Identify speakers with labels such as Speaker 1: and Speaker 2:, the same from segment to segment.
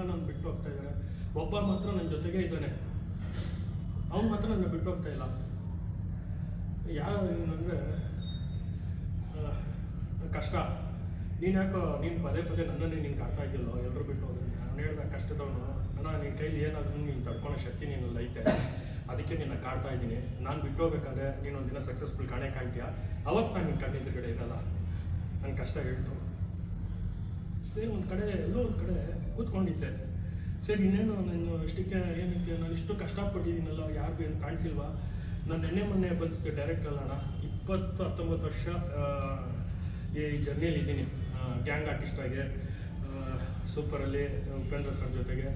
Speaker 1: ನನ್ನ ಬಿಟ್ಟು ಹೋಗ್ತಾ ಇದ್ದಾರೆ. ಒಬ್ಬ ಮಾತ್ರ ನನ್ನ ಜೊತೆಗೆ ಇದ್ದಾನೆ, ಅವ್ನು ಮಾತ್ರ ನನ್ನ ಬಿಟ್ಟು ಹೋಗ್ತಾ ಇಲ್ಲ. ಯಾರು ಅಂದರೆ ಕಷ್ಟ. ನೀನು ಯಾಕೋ ನೀನು ಪದೇ ಪದೇ ನನ್ನನ್ನೇ ನೀನು ಕಾಡ್ತಾ ಇದ್ದಿಲ್ಲೋ, ಎಲ್ಲರೂ ಬಿಟ್ಟು ಹೋಗಿ. ನಾನು ಹೇಳಿದ ಕಷ್ಟದವನು, ಅಣ್ಣ ನಿನ್ನ ಕೈಲಿ ಏನಾದರೂ ನೀನು ತಡ್ಕೊಳೋ ಶಕ್ತಿ ನೀನಲ್ಲಿ ಐತೆ, ಅದಕ್ಕೆ ನಿನ್ನ ಕಾಡ್ತಾ ಇದ್ದೀನಿ. ನಾನು ಬಿಟ್ಟು ಹೋಗ್ಬೇಕಾದ್ರೆ ನೀನು ಒಂದಿನ ಸಕ್ಸಸ್ಫುಲ್ ಕಾಣೆ ಕಾಣ್ತೀಯ, ಅವತ್ತು ನಾನು ನಿನ್ನ ಕಣ್ಣಿನ ಎದುರುಗಡೆ ಇರಲ್ಲ. ನನ್ನ ಕಷ್ಟ ಹೇಳ್ತು. ಸರಿ, ಒಂದು ಕಡೆ ಎಲ್ಲೋ ಒಂದು ಕಡೆ ಕೂತ್ಕೊಂಡಿದ್ದೆ. ಸರಿ, ಇನ್ನೇನು ನಾನು ಇಷ್ಟಕ್ಕೆ ಏನಕ್ಕೆ ನಾನು ಇಷ್ಟು ಕಷ್ಟಪಟ್ಟಿದ್ದೀನಲ್ಲ, ಯಾರಿಗೂ ಏನು ಕಾಣಿಸಿಲ್ವಾ? ನಾನು ಮೊನ್ನೆ ಬಂದಿದ್ದೆ ಡೈರೆಕ್ಟ್ ಅಲ್ಲಣ್ಣ. 19 ವರ್ಷ ಈ ಜರ್ನಿಯಲ್ಲಿ ಇದ್ದೀನಿ. ಗ್ಯಾಂಗ್ ಆರ್ಟಿಸ್ಟಾಗಿ ಸೂಪರಲ್ಲಿ ಉಪೇಂದ್ರ ಸರ್ ಜೊತೆಗೆ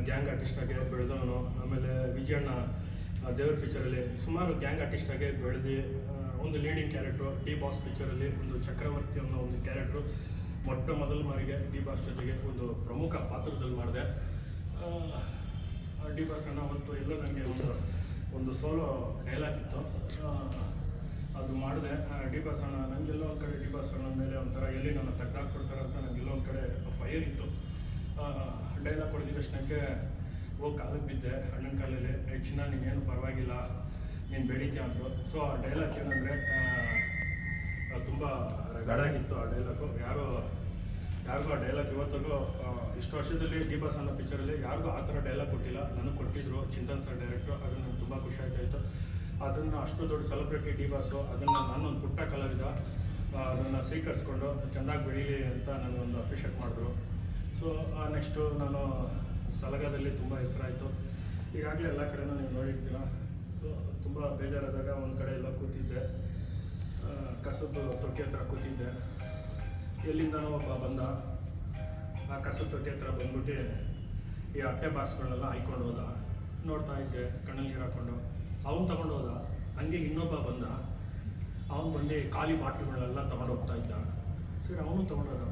Speaker 1: ಗ್ಯಾಂಗ್ ಆರ್ಟಿಸ್ಟಾಗಿ ಬೆಳೆದವನು. ಆಮೇಲೆ ವಿಜಯಣ್ಣ ದೇವ್ರ ಪಿಕ್ಚರಲ್ಲಿ ಸುಮಾರು ಗ್ಯಾಂಗ್ ಆರ್ಟಿಸ್ಟಾಗಿ ಬೆಳೆದು ಒಂದು ಲೀಡಿಂಗ್ ಕ್ಯಾರೆಕ್ಟ್ರು. ಡಿ ಬಾಸ್ ಪಿಕ್ಚರಲ್ಲಿ ಒಂದು ಚಕ್ರವರ್ತಿ ಅನ್ನೋ ಒಂದು ಕ್ಯಾರೆಕ್ಟ್ರು ಮೊಟ್ಟ ಮೊದಲ ಬಾರಿಗೆ ಡಿ ಬಾಸ್ ಜೊತೆಗೆ ಒಂದು ಪ್ರಮುಖ ಪಾತ್ರದಲ್ಲಿ ಮಾಡಿದೆ. ಡಿ ಬಾಸ್ ಅಣ್ಣ ಅವತ್ತು ಎಲ್ಲೋ ನನಗೆ ಒಂದು ಸೋಲೋ ಡೈಲಾಗ್ ಇತ್ತು, ಅದು ಮಾಡಿದೆ. ಡಿ ಬಾಸ್ ಅಣ್ಣ ನನಗೆಲ್ಲೋ ಒಂದು ಕಡೆ ಡಿ ಬಾಸ್ ಅಣ್ಣ ಮೇಲೆ ಒಂಥರ ಎಲ್ಲಿ ನನ್ನ ತಗ್ಗಾಕ್ಬಿಡ್ತಾರೆ ಅಂತ ನನಗೆಲ್ಲೋ ಒಂದು ಕಡೆ ಫೈರ್ ಇತ್ತು. ಡೈಲಾಗ್ ಹೊಡೆದಿದ್ದಷ್ಟಕ್ಕೆ ಹೋಗಿ ಕಾಲಕ್ಕೆ ಬಿದ್ದೆ, ಅಣ್ಣನ ಕಾಲಲ್ಲಿ. ಚಿನ್ನ ನೀನೇನು ಪರವಾಗಿಲ್ಲ, ನೀನು ಬೇಡಿಕೆ ಅಂದರು. ಸೊ ಆ ಡೈಲಾಗ್ ಏನಂದರೆ ತುಂಬ ರಗಡಾಗಿತ್ತು ಆ ಡೈಲಾಗು. ಯಾರಿಗೂ ಆ ಡೈಲಾಗ್ ಇವತ್ತಿಗೂ ಇಷ್ಟು ವರ್ಷದಲ್ಲಿ ಡಿ ಬಾಸ್ ಅನ್ನೋ ಪಿಕ್ಚರಲ್ಲಿ ಯಾರಿಗೂ ಆ ಥರ ಡೈಲಾಗ್ ಕೊಟ್ಟಿಲ್ಲ. ನನಗೆ ಕೊಟ್ಟಿದ್ರು ಚಿಂತನ್ ಸರ್ ಡೈರೆಕ್ಟ್ರು. ಅದನ್ನು ನನಗೆ ತುಂಬ ಖುಷಿ ಆಯ್ತಾಯಿತ್ತು. ಅದನ್ನು ಅಷ್ಟು ದೊಡ್ಡ ಸೆಲೆಬ್ರಿಟಿ ಡಿ ಬಾಸು, ಅದನ್ನು ನಾನೊಂದು ಪುಟ್ಟ ಕಲಾವಿದ, ಅದನ್ನು ಸ್ವೀಕರಿಸ್ಕೊಂಡು ಚೆಂದಾಗಿ ಬೆಳೀಲಿ ಅಂತ ನನಗೊಂದು ಅಪ್ರಿಷಿಯೇಟ್ ಮಾಡಿದ್ರು. ಸೊ ನೆಕ್ಸ್ಟು ನಾನು ಸಲಗದಲ್ಲಿ ತುಂಬ ಹೆಸರಾಯಿತು. ಈಗಾಗಲೇ ಎಲ್ಲ ಕಡೆನೂ ನೀವು ನೋಡಿರ್ತೀರ. ತುಂಬ ಬೇಜಾರಾದಾಗ ಒಂದು ಕಡೆ ಎಲ್ಲ ಕೂತಿದ್ದೆ, ಕಸದ ತೊಟ್ಟಿ ಹತ್ರ ಕೂತಿದ್ದೆ. ಎಲ್ಲಿಂದನೋ ಒಬ್ಬ ಬಂದ, ಆ ಕಸದ ತೊಟ್ಟಿ ಹತ್ರ ಬಂದ್ಬಿಟ್ಟು ಈ ಅಟ್ಟೆ ಬಾಕ್ಸ್ಗಳನ್ನೆಲ್ಲ ಹಾಯ್ಕೊಂಡು ಹೋದ. ನೋಡ್ತಾ ಇದ್ದೆ, ಕಣ್ಣಲ್ಲಿ ನೀರು ಹಾಕ್ಕೊಂಡು. ಅವ್ನು ತೊಗೊಂಡು ಹೋದ. ಹಂಗೆ ಇನ್ನೊಬ್ಬ ಬಂದ, ಅವ್ನು ಬಂದು ಖಾಲಿ ಬಾಟ್ಲುಗಳನ್ನೆಲ್ಲ ತೊಗೊಂಡು ಹೋಗ್ತಾ ಇದ್ದ. ಸರಿ, ಅವನು ತೊಗೊಂಡೋದ.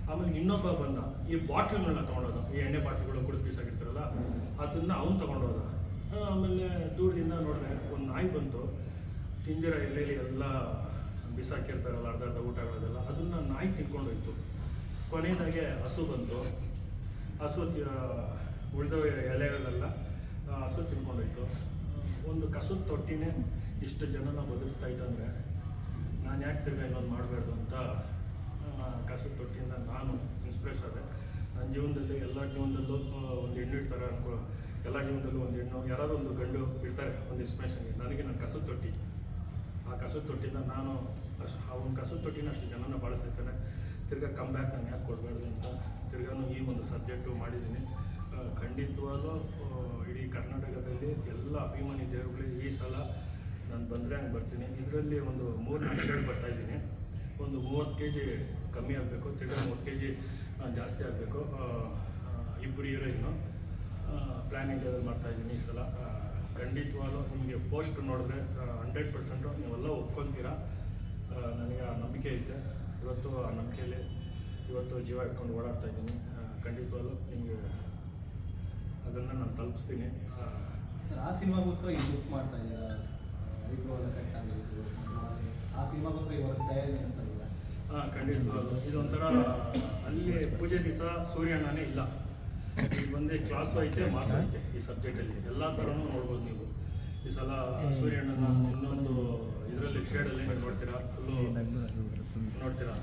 Speaker 1: ಆಮೇಲೆ ಇನ್ನೊಬ್ಬ ಬಂದ, ಈ ಬಾಟ್ಲುಗಳನ್ನ ತೊಗೊಂಡೋದ, ಈ ಎಣ್ಣೆ ಬಾಟ್ಲುಗಳು ಕುಡಿದು ಬೀಸಾಗಿರ್ತಾರಲ್ಲ ಅದನ್ನು ಅವ್ನು ತೊಗೊಂಡೋದ. ಆಮೇಲೆ ದೂರದಿಂದ ನೋಡಿದ್ರೆ ಒಂದು ನಾಯಿ ಬಂತು, ತಿಂದಿರೋ ಎಲೆಯಲ್ಲಿ ಎಲ್ಲ ಬಿಸಾಕಿರ್ತಾರಲ್ಲ ಅರ್ಧ ಊಟಗಳದೆಲ್ಲ, ಅದನ್ನು ನಾಯಿ ತಿನ್ಕೊಂಡೋಯ್ತು. ಕೊನೆಯದಾಗೆ ಹಸು ಬಂತು, ಹಸು ಉಳಿದ ಎಲೆಗಳೆಲ್ಲ ಹಸು ತಿನ್ಕೊಂಡೋಯ್ತು. ಒಂದು ಕಸದ ತೊಟ್ಟಿನೇ ಇಷ್ಟು ಜನನ ಬದಲಿಸ್ತಾ ಇದ್ದಂದರೆ ನಾನು ಯಾಕೆ ತಿರ್ಗಿ ಇನ್ನೊಂದು ಮಾಡಬಾರ್ದು ಅಂತ ಕಸದ ತೊಟ್ಟಿಯಿಂದ ನಾನು ಇನ್ಸ್ಪಿರೇಷ್ ಆದೆ. ನನ್ನ ಜೀವನದಲ್ಲಿ ಎಲ್ಲ ಜೀವನದಲ್ಲೂ ಒಂದು ಹೆಣ್ಣು ಇರ್ತಾರೆ ಅನ್ಕೋ, ಎಲ್ಲ ಜೀವನದಲ್ಲೂ ಒಂದು ಹೆಣ್ಣು ಯಾರಾದರೂ ಒಂದು ಗಂಡು ಇರ್ತಾರೆ ಒಂದು ಇನ್ಸ್ಪಿರೇಷನ್ಗೆ. ನನಗೆ ನನ್ನ ಕಸದ ತೊಟ್ಟಿ, ಆ ಕಸದ ತೊಟ್ಟಿಯಿಂದ ನಾನು ಆ ಒಂದು ಕಸದ ತೊಟ್ಟಿನ ಅಷ್ಟು ಜನನ ಬಳಸ್ತಿರ್ತಾನೆ. ತಿರ್ಗಾ ಕಮ್ ಬ್ಯಾಕ್ ನಾನು ಯಾಕೆ ಕೊಡಬಾರ್ದು ಅಂತ ತಿರ್ಗಾನು ಈ ಒಂದು ಸಬ್ಜೆಕ್ಟು ಮಾಡಿದ್ದೀನಿ. ಖಂಡಿತವಾಗಲೂ ಇಡೀ ಕರ್ನಾಟಕದಲ್ಲಿ ಎಲ್ಲ ಅಭಿಮಾನಿ ದೇವರುಗಳು ಈ ಸಲ ನಾನು ಬಂದರೆ ಹಂಗೆ ಬರ್ತೀನಿ. ಇದರಲ್ಲಿ ಒಂದು 3-4 ಶೇಡ್ ಬರ್ತಾಯಿದ್ದೀನಿ. ಒಂದು 30 kg ಕಮ್ಮಿ ಆಗಬೇಕು, ತಿರ್ಗಾ 30 kg ಜಾಸ್ತಿ ಆಗಬೇಕು. 2 ಹೀರೋಯಿನ್ನು ಪ್ಲ್ಯಾನ್ ಇಂಡಿಯಾದಲ್ಲಿ ಮಾಡ್ತಾಯಿದ್ದೀನಿ ಈ ಸಲ. ಖಂಡಿತವಾಗಲೂ ನಿಮಗೆ ಪೋಸ್ಟ್ ನೋಡಿದ್ರೆ 100% ನೀವೆಲ್ಲ ಒಪ್ಕೊತೀರಾ. ನನಗೆ ಆ ನಂಬಿಕೆ ಐತೆ. ಇವತ್ತು ಆ ನಂಬಿಕೆಯಲ್ಲಿ ಇವತ್ತು ಜೀವ ಇಟ್ಕೊಂಡು ಓಡಾಡ್ತಾ ಇದ್ದೀನಿ. ಖಂಡಿತವಾಗಲೂ ನಿಮಗೆ ಅದನ್ನು ನಾನು ತಲುಪಿಸ್ತೀನಿ.
Speaker 2: ಸರ್, ಆ ಸಿನಿಮಾಗೋಸ್ಕರ ಈಗ ಬುಕ್ ಮಾಡ್ತಾ ಇದ್ದೀರಾ? ಆ ಸಿನಿಮಾಗೋಸ್ಕರ ಇವಾಗ ತಯಾರಿ ನಡೆಸ್ತಾ ಇದ್ದೀರಾ?
Speaker 1: ಖಂಡಿತವಾಗಲೂ ಇದೊಂಥರ ಅಲ್ಲಿ ಪೂಜೆ ದಿವಸ ಸೂರ್ಯಣ್ಣನೇ ಇಲ್ಲ. ಈಗ ಬಂದು ಕ್ಲಾಸು ಐತೆ, ಮಾಸು ಐತೆ. ಈ ಸಬ್ಜೆಕ್ಟಲ್ಲಿ ಎಲ್ಲ ಥರನೂ ನೋಡ್ಬೋದು ನೀವು. ಈ ಸಲ ಸೂರ್ಯಣ್ಣನ ಇನ್ನೊಂದು ಇದರಲ್ಲಿ ಶೇಡಲ್ಲಿ ನೀವು ನೋಡ್ತೀರಾ, ಫುಲ್ಲು ನೋಡ್ತೀರಾ.